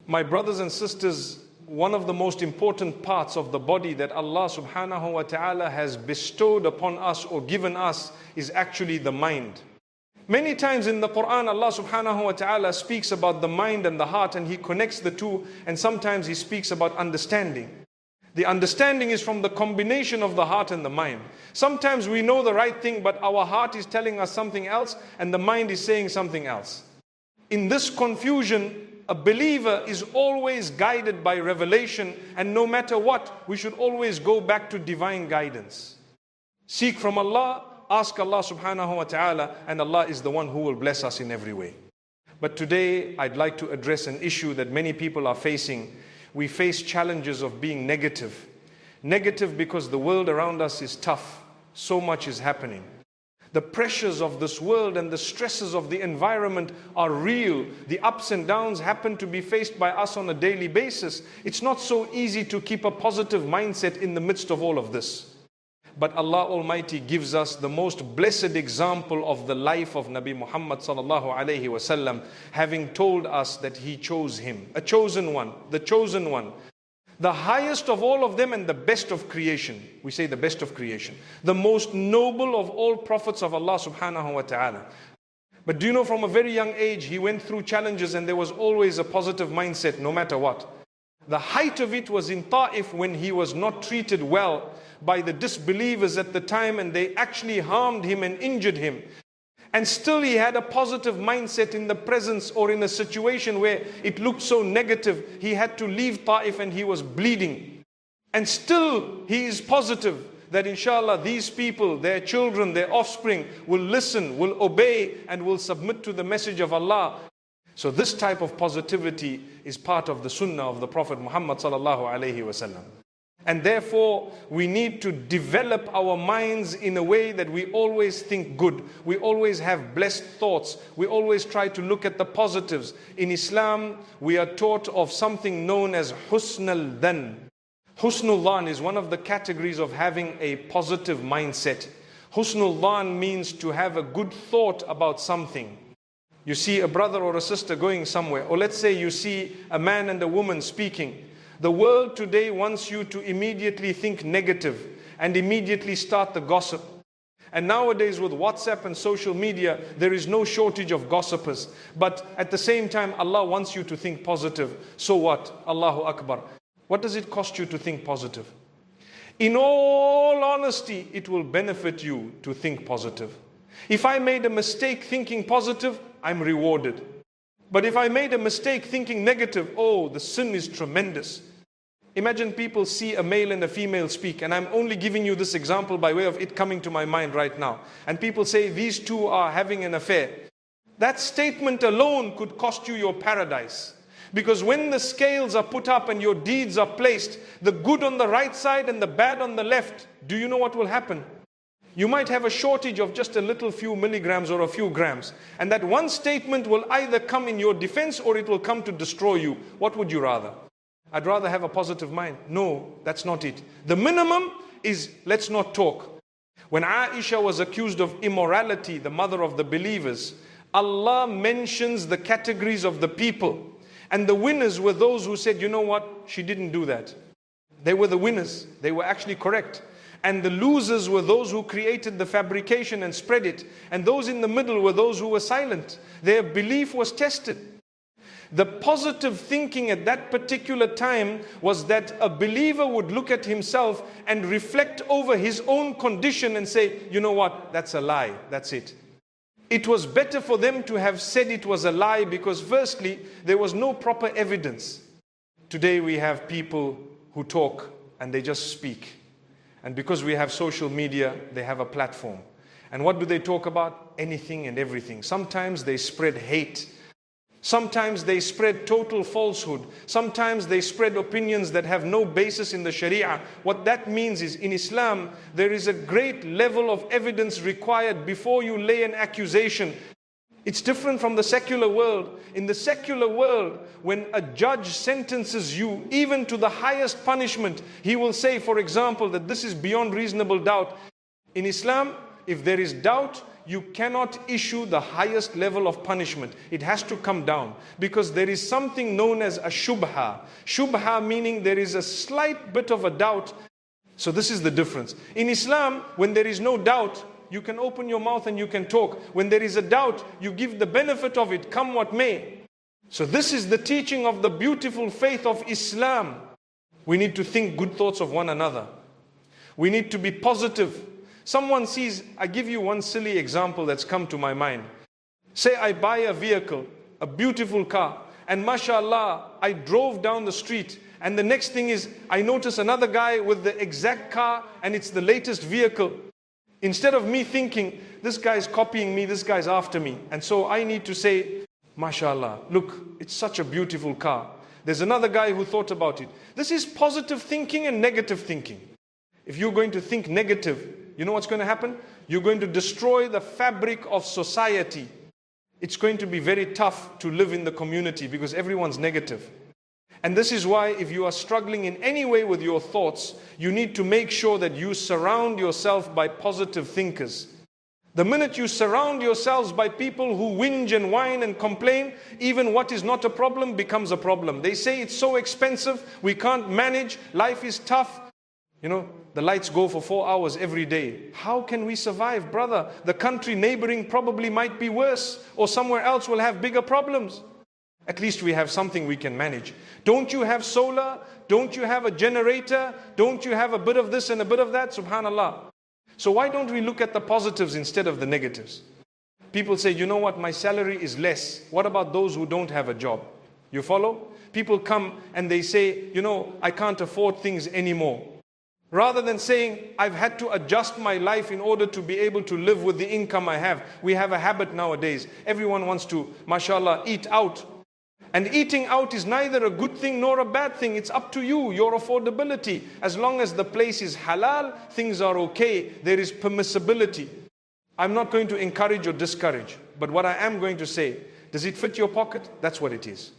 My brothers and sisters, one of the most important parts of the body that Allah subhanahu wa ta'ala has bestowed upon us or given us is actually the mind. Many times in the Quran, Allah subhanahu wa ta'ala speaks about the mind and the heart, and He connects the two, and sometimes He speaks about understanding. The understanding is from the combination of the heart and the mind. Sometimes we know the right thing, but our heart is telling us something else, and the mind is saying something else. In this confusion, a believer is always guided by revelation, and no matter what, we should always go back to divine guidance. Seek from Allah, ask Allah subhanahu wa ta'ala, and Allah is the one who will bless us in every way. But today, I'd like to address an issue that many people are facing. We face challenges of being negative. Negative because the world around us is tough. So much is happening. The pressures of this world and the stresses of the environment are real. The ups and downs happen to be faced by us on a daily basis. It's not so easy to keep a positive mindset in the midst of all of this. But Allah Almighty gives us the most blessed example of the life of Nabi Muhammad sallallahu alayhi wasallam, having told us that He chose him, a chosen one, the chosen one. The highest of all of them and the best of creation. We say the best of creation. The most noble of all prophets of Allah subhanahu wa ta'ala. But do you know, from a very young age, he went through challenges and there was always a positive mindset no matter what. The height of it was in Ta'if when he was not treated well by the disbelievers at the time, and they actually harmed him and injured him. And still he had a positive mindset in the presence or in a situation where it looked so negative. He had to leave Ta'if and he was bleeding. And still he is positive that inshallah these people, their children, their offspring will listen, will obey, and will submit to the message of Allah. So this type of positivity is part of the sunnah of the Prophet Muhammad sallallahu alaihi wasallam. And therefore, we need to develop our minds in a way that we always think good. We always have blessed thoughts. We always try to look at the positives. In Islam, we are taught of something known as husnul dhan. Husnul dhan is one of the categories of having a positive mindset. Husnul dhan means to have a good thought about something. You see a brother or a sister going somewhere, or let's say you see a man and a woman speaking. The world today wants you to immediately think negative and immediately start the gossip. And nowadays with WhatsApp and social media, there is no shortage of gossipers. But at the same time, Allah wants you to think positive. So what? Allahu Akbar. What does it cost you to think positive? In all honesty, it will benefit you to think positive. If I made a mistake thinking positive, I'm rewarded. But if I made a mistake thinking negative, oh, the sin is tremendous. Imagine people see a male and a female speak, and I'm only giving you this example by way of it coming to my mind right now. And people say these two are having an affair. That statement alone could cost you your paradise. Because when the scales are put up and your deeds are placed, the good on the right side and the bad on the left, do you know what will happen? You might have a shortage of just a little few milligrams or a few grams. And that one statement will either come in your defense or it will come to destroy you. What would you rather? I'd rather have a positive mind. No, that's not it. The minimum is let's not talk. When Aisha was accused of immorality, the mother of the believers, Allah mentions the categories of the people. And the winners were those who said, you know what? She didn't do that. They were the winners. They were actually correct. And the losers were those who created the fabrication and spread it. And those in the middle were those who were silent. Their belief was tested. The positive thinking at that particular time was that a believer would look at himself and reflect over his own condition and say, you know what, that's a lie, that's it. It was better for them to have said it was a lie because firstly, there was no proper evidence. Today we have people who talk and they just speak. And because we have social media, they have a platform. And what do they talk about? Anything and everything. Sometimes they spread hate. Sometimes they spread total falsehood. Sometimes they spread opinions that have no basis in the Sharia. What that means is, in Islam, there is a great level of evidence required before you lay an accusation. It's different from the secular world. In the secular world, when a judge sentences you even to the highest punishment, he will say, for example, that this is beyond reasonable doubt. In Islam, if there is doubt, you cannot issue the highest level of punishment. It has to come down, because there is something known as a shubha. Shubha meaning there is a slight bit of a doubt. So this is the difference. In Islam, when there is no doubt, you can open your mouth and you can talk. When there is a doubt, you give the benefit of it, come what may. So this is the teaching of the beautiful faith of Islam. We need to think good thoughts of one another. We need to be positive. Someone sees, I give you one silly example that's come to my mind. Say I buy a vehicle, a beautiful car, and mashallah, I drove down the street, and the next thing is, I notice another guy with the exact car, and it's the latest vehicle. Instead of me thinking, this guy's copying me, this guy's after me, and so I need to say, mashallah, look, it's such a beautiful car. There's another guy who thought about it. This is positive thinking and negative thinking. If you're going to think negative, you know what's going to happen? You're going to destroy the fabric of society. It's going to be very tough to live in the community because everyone's negative. And this is why if you are struggling in any way with your thoughts, you need to make sure that you surround yourself by positive thinkers. The minute you surround yourselves by people who whinge and whine and complain, even what is not a problem becomes a problem. They say it's so expensive, we can't manage, life is tough. You know, the lights go for 4 hours every day. How can we survive, brother? The country neighboring probably might be worse, or somewhere else will have bigger problems. At least we have something we can manage. Don't you have solar? Don't you have a generator? Don't you have a bit of this and a bit of that? Subhanallah. So why don't we look at the positives instead of the negatives? People say, you know what, my salary is less. What about those who don't have a job? You follow? People come and they say, you know, I can't afford things anymore. Rather than saying, I've had to adjust my life in order to be able to live with the income I have. We have a habit nowadays. Everyone wants to, mashallah, eat out. And eating out is neither a good thing nor a bad thing. It's up to you, your affordability. As long as the place is halal, things are okay. There is permissibility. I'm not going to encourage or discourage. But what I am going to say, does it fit your pocket? That's what it is.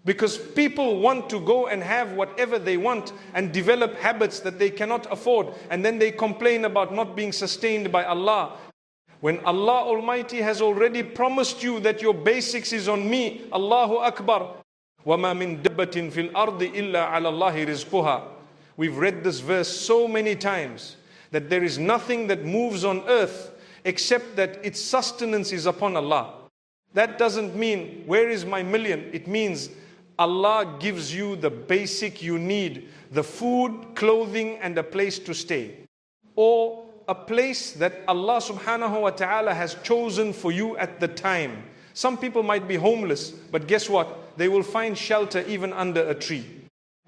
Because people want to go and have whatever they want and develop habits that they cannot afford. And then they complain about not being sustained by Allah. When Allah Almighty has already promised you that your basics is on me, Allahu Akbar. وَمَا مِن دَبَّةٍ فِي الْأَرْضِ إِلَّا عَلَى اللَّهِ رِزْقُهَا. We've read this verse so many times that there is nothing that moves on earth except that its sustenance is upon Allah. That doesn't mean, where is my million? It means Allah gives you the basic you need, the food, clothing, and a place to stay. Or a place that Allah subhanahu wa ta'ala has chosen for you at the time. Some people might be homeless, but guess what? They will find shelter even under a tree.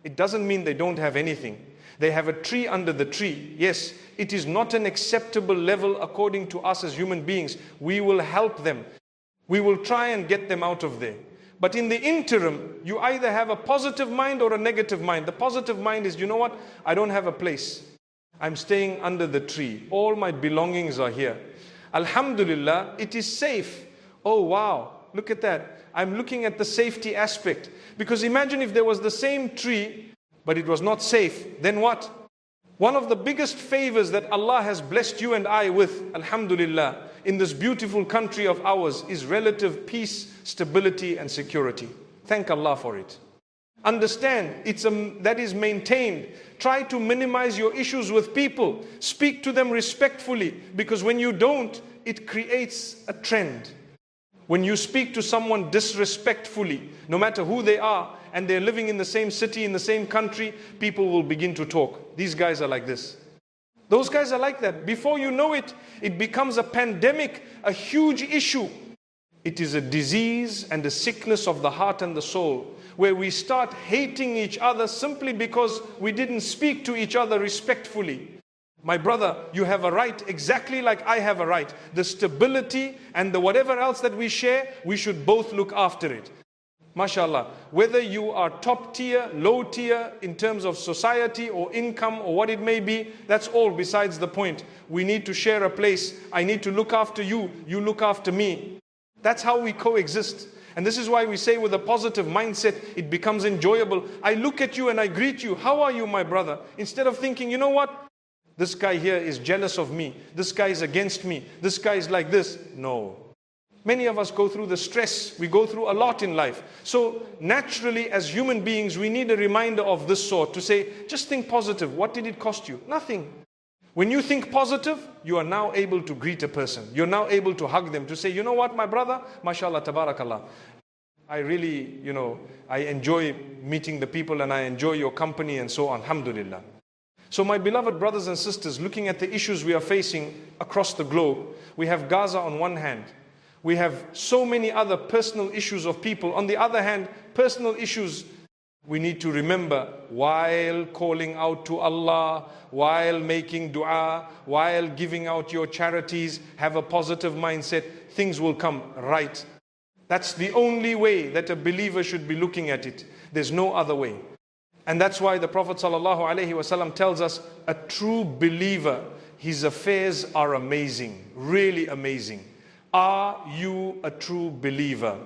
It doesn't mean they don't have anything. They have a tree under the tree. Yes, it is not an acceptable level according to us as human beings. We will help them. We will try and get them out of there. But in the interim, you either have a positive mind or a negative mind. The positive mind is, you know what? I don't have a place. I'm staying under the tree. All my belongings are here. Alhamdulillah, it is safe. Oh wow, look at that. I'm looking at the safety aspect. Because imagine if there was the same tree, but it was not safe. Then what? One of the biggest favors that Allah has blessed you and I with, alhamdulillah, in this beautiful country of ours is relative peace, stability and security. Thank Allah for it. Understand, that is maintained. Try to minimize your issues with people. Speak to them respectfully, because when you don't, it creates a trend. When you speak to someone disrespectfully, no matter who they are, and they're living in the same city, in the same country, people will begin to talk. These guys are like this. Those guys are like that. Before you know it, it becomes a pandemic, a huge issue. It is a disease and a sickness of the heart and the soul, where we start hating each other simply because we didn't speak to each other respectfully. My brother, you have a right exactly like I have a right. The stability and the whatever else that we share, we should both look after it. MashaAllah, whether you are top tier, low tier in terms of society or income or what it may be, that's all besides the point. We need to share a place. I need to look after you, you look after me. That's how we coexist. And this is why we say with a positive mindset, it becomes enjoyable. I look at you and I greet you. How are you, my brother? Instead of thinking, you know what? This guy here is jealous of me. This guy is against me. This guy is like this. No. Many of us go through the stress. We go through a lot in life. So naturally, as human beings, we need a reminder of this sort to say, just think positive. What did it cost you? Nothing. When you think positive, you are now able to greet a person. You're now able to hug them, to say, you know what, my brother, mashallah, tabarakallah. I really, I enjoy meeting the people and I enjoy your company and so on, alhamdulillah. So my beloved brothers and sisters, looking at the issues we are facing across the globe, we have Gaza on one hand. We have so many other personal issues of people. On the other hand, personal issues we need to remember while calling out to Allah, while making dua, while giving out your charities, have a positive mindset, things will come right. That's the only way that a believer should be looking at it. There's no other way. And that's why the Prophet ﷺ tells us, a true believer, his affairs are amazing, really amazing. Are you a true believer?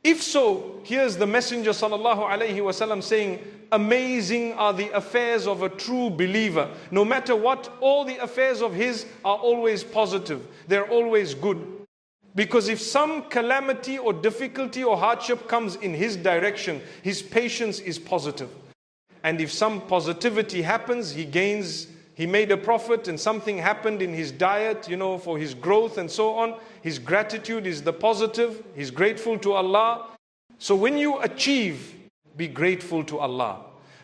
If so, here's the Messenger ﷺ saying, amazing are the affairs of a true believer. No matter what, all the affairs of his are always positive. They're always good. Because if some calamity or difficulty or hardship comes in his direction, his patience is positive. And if some positivity happens, he made a profit and something happened in his diet, for his growth and so on. His gratitude is the positive. He's grateful to Allah. So when you achieve, be grateful to Allah.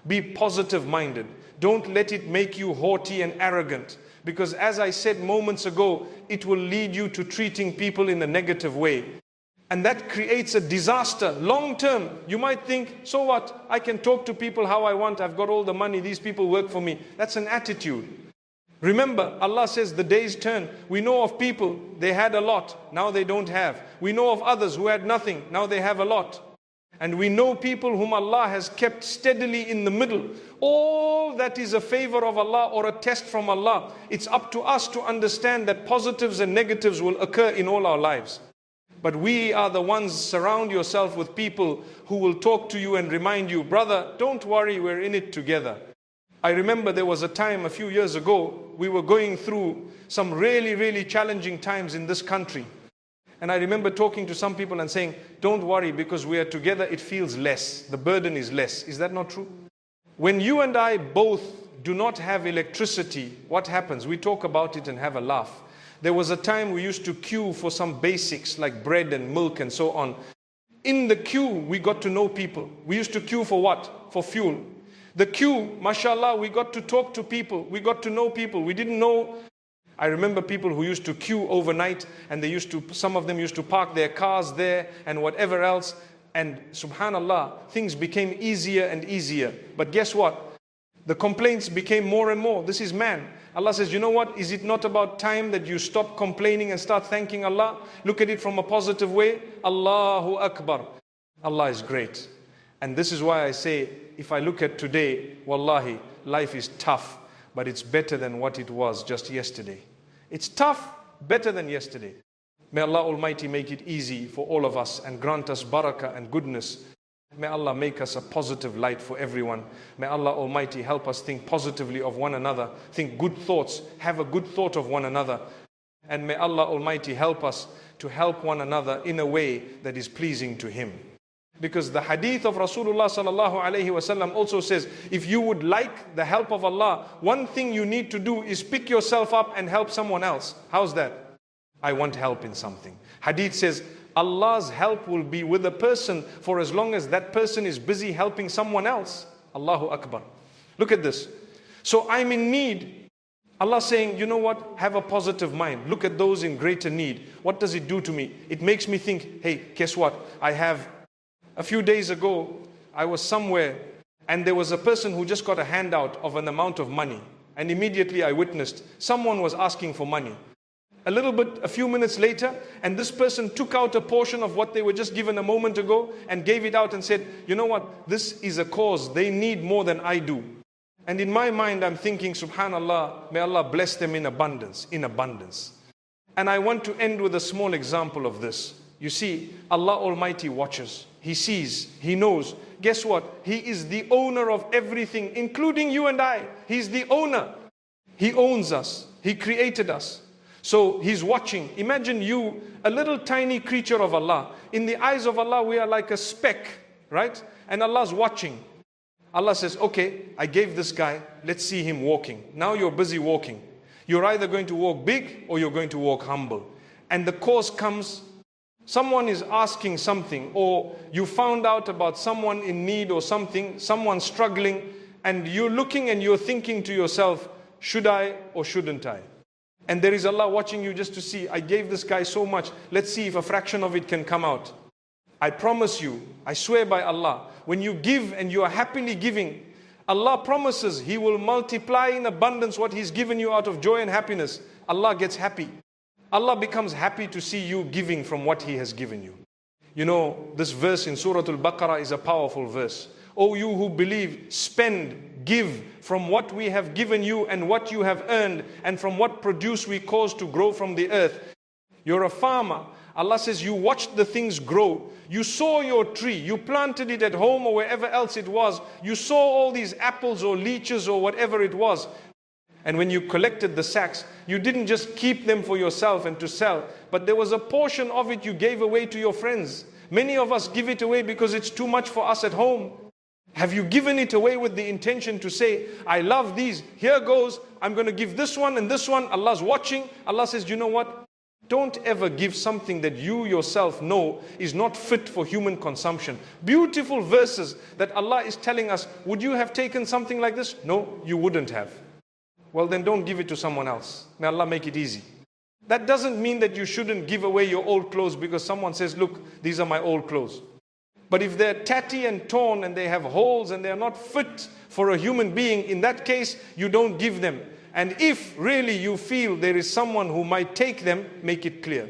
Be positive minded. Don't let it make you haughty and arrogant. Because as I said moments ago, it will lead you to treating people in a negative way. And that creates a disaster. Long term, you might think, so what? I can talk to people how I want. I've got all the money. These people work for me. That's an attitude. Remember, Allah says the days turn. We know of people, they had a lot. Now they don't have. We know of others who had nothing. Now they have a lot. And we know people whom Allah has kept steadily in the middle. All that is a favor of Allah or a test from Allah. It's up to us to understand that positives and negatives will occur in all our lives. But we are the ones, surround yourself with people who will talk to you and remind you, brother, don't worry, we're in it together. I remember there was a time a few years ago, we were going through some really, really challenging times in this country. And I remember talking to some people and saying, don't worry, because we are together, it feels less. The burden is less. Is that not true? When you and I both do not have electricity, what happens? We talk about it and have a laugh. There was a time we used to queue for some basics like bread and milk and so on. In the queue, we got to know people. We used to queue for what? For fuel. The queue, mashallah, we got to talk to people. We got to know people. We didn't know. I remember people who used to queue overnight and some of them used to park their cars there and whatever else. And subhanallah, things became easier and easier. But guess what? The complaints became more and more. This is man. Allah says, you know what? Is it not about time that you stop complaining and start thanking Allah? Look at it from a positive way. Allahu Akbar. Allah is great. And this is why I say, if I look at today, wallahi, life is tough, but it's better than what it was just yesterday. It's tough, better than yesterday. May Allah Almighty make it easy for all of us and grant us barakah and goodness. May Allah make us a positive light for everyone. May Allah Almighty help us think positively of one another, think good thoughts, have a good thought of one another. And may Allah Almighty help us to help one another in a way that is pleasing to Him. Because the hadith of Rasulullah sallallahu alaihi wasallam also says, if you would like the help of Allah, one thing you need to do is pick yourself up and help someone else. How's that? I want help in something. Hadith says, Allah's help will be with a person for as long as that person is busy helping someone else. Allahu Akbar. Look at this. So I'm in need. Allah saying, you know what? Have a positive mind. Look at those in greater need. What does it do to me? It makes me think, hey, guess what? A few days ago, I was somewhere and there was a person who just got a handout of an amount of money. And immediately I witnessed someone was asking for money. A few minutes later, and this person took out a portion of what they were just given a moment ago and gave it out and said, you know what, this is a cause they need more than I do. And in my mind, I'm thinking, subhanallah, may Allah bless them in abundance, in abundance. And I want to end with a small example of this. You see, Allah Almighty watches. He sees, He knows. Guess what? He is the owner of everything, including you and I. He's the owner. He owns us. He created us. So He's watching. Imagine you, a little tiny creature of Allah. In the eyes of Allah, we are like a speck, right? And Allah's watching. Allah says, okay, I gave this guy, let's see him walking. Now you're busy walking. You're either going to walk big or you're going to walk humble. And the cause comes, someone is asking something, or you found out about someone in need or something, someone struggling, and you're looking and you're thinking to yourself, should I or shouldn't I? And there is Allah watching you just to see, I gave this guy so much, let's see if a fraction of it can come out. I promise you, I swear by Allah, when you give and you are happily giving, Allah promises He will multiply in abundance what He's given you out of joy and happiness. Allah gets happy. Allah becomes happy to see you giving from what He has given you. You know, this verse in Surah Al-Baqarah is a powerful verse. O you who believe, spend, give from what we have given you and what you have earned, and from what produce we cause to grow from the earth. You're a farmer. Allah says you watched the things grow. You saw your tree. You planted it at home or wherever else it was. You saw all these apples or leeches or whatever it was. And when you collected the sacks, you didn't just keep them for yourself and to sell, but there was a portion of it you gave away to your friends. Many of us give it away because it's too much for us at home. Have you given it away with the intention to say, I love these, here goes, I'm going to give this one and this one, Allah's watching. Allah says, you know what? Don't ever give something that you yourself know is not fit for human consumption. Beautiful verses that Allah is telling us, would you have taken something like this? No, you wouldn't have. Well, then don't give it to someone else. May Allah make it easy. That doesn't mean that you shouldn't give away your old clothes because someone says, look, these are my old clothes. But if they're tatty and torn and they have holes and they're not fit for a human being, in that case, you don't give them. And if really you feel there is someone who might take them, make it clear.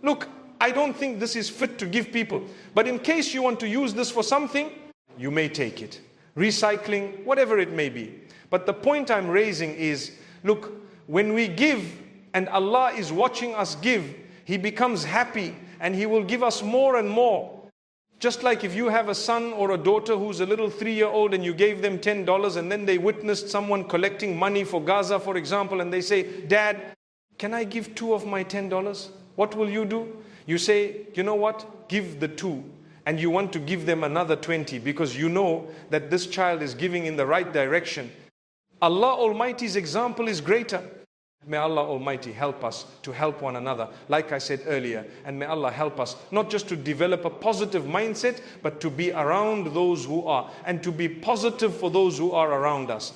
Look, I don't think this is fit to give people. But in case you want to use this for something, you may take it. Recycling, whatever it may be. But the point I'm raising is, look, when we give and Allah is watching us give, He becomes happy and He will give us more and more. Just like if you have a son or a daughter who's a little 3-year-old and you gave them $10 and then they witnessed someone collecting money for Gaza, for example, and they say, Dad, can I give 2 of my $10? What will you do? You say, you know what? Give the 2. And you want to give them another 20 because you know that this child is giving in the right direction. Allah Almighty's example is greater. May Allah Almighty help us to help one another, like I said earlier. And may Allah help us not just to develop a positive mindset, but to be around those who are, and to be positive for those who are around us.